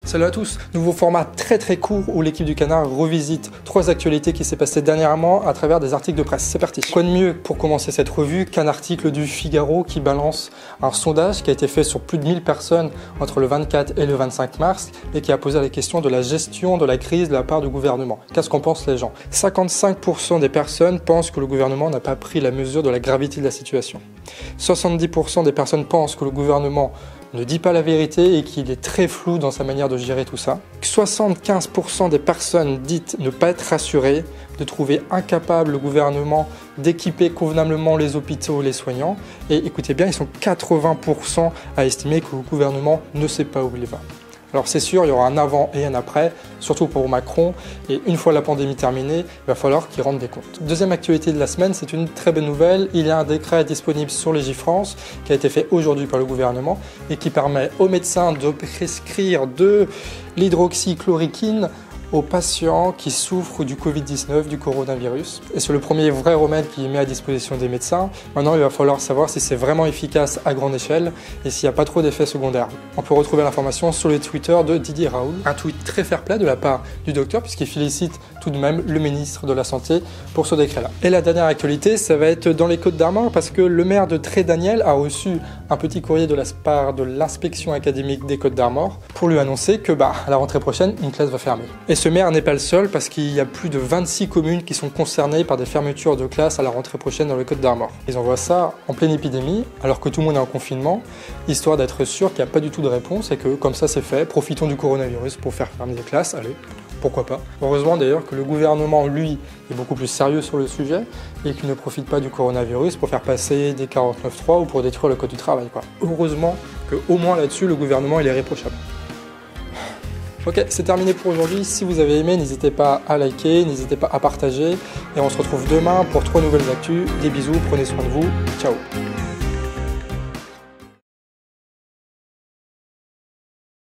Salut à tous, nouveau format très court où l'équipe du Canard revisite 3 actualités qui s'est passées dernièrement à travers des articles de presse. C'est parti. Quoi de mieux pour commencer cette revue qu'un article du Figaro qui balance un sondage qui a été fait sur plus de 1000 personnes entre le 24 et le 25 mars et qui a posé la question de la gestion de la crise de la part du gouvernement. Qu'est-ce qu'en pensent les gens? 55% des personnes pensent que le gouvernement n'a pas pris la mesure de la gravité de la situation. 70% des personnes pensent que le gouvernement ne dit pas la vérité et qu'il est très flou dans sa manière de gérer tout ça. 75% des personnes dites ne pas être rassurées, de trouver incapable le gouvernement d'équiper convenablement les hôpitaux et les soignants. Et écoutez bien, ils sont 80% à estimer que le gouvernement ne sait pas où il va. Alors c'est sûr, il y aura un avant et un après, surtout pour Macron, et une fois la pandémie terminée, il va falloir qu'il rende des comptes. Deuxième actualité de la semaine, c'est une très bonne nouvelle, il y a un décret disponible sur Légifrance qui a été fait aujourd'hui par le gouvernement et qui permet aux médecins de prescrire de l'hydroxychloroquine aux patients qui souffrent du Covid-19, du coronavirus. Et c'est le premier vrai remède qui est mis à disposition des médecins. Maintenant, il va falloir savoir si c'est vraiment efficace à grande échelle et s'il n'y a pas trop d'effets secondaires. On peut retrouver l'information sur le Twitter de Didier Raoult. Un tweet très fair-play de la part du docteur puisqu'il félicite tout de même le ministre de la Santé pour ce décret-là. Et la dernière actualité, ça va être dans les Côtes-d'Armor parce que le maire de Trédaniel a reçu un petit courrier de la part de l'inspection académique des Côtes-d'Armor pour lui annoncer que à la rentrée prochaine, une classe va fermer. Et ce maire n'est pas le seul parce qu'il y a plus de 26 communes qui sont concernées par des fermetures de classes à la rentrée prochaine dans le Côtes-d'Armor. Ils envoient ça en pleine épidémie alors que tout le monde est en confinement, histoire d'être sûr qu'il n'y a pas du tout de réponse et que comme ça c'est fait, profitons du coronavirus pour faire fermer des classes, allez, pourquoi pas. Heureusement d'ailleurs que le gouvernement, lui, est beaucoup plus sérieux sur le sujet et qu'il ne profite pas du coronavirus pour faire passer des 49.3 ou pour détruire le code du travail, quoi. Heureusement qu'au moins là-dessus, le gouvernement il est irréprochable. Ok, c'est terminé pour aujourd'hui. Si vous avez aimé, n'hésitez pas à liker, n'hésitez pas à partager. Et on se retrouve demain pour 3 nouvelles actus. Des bisous, prenez soin de vous. Ciao.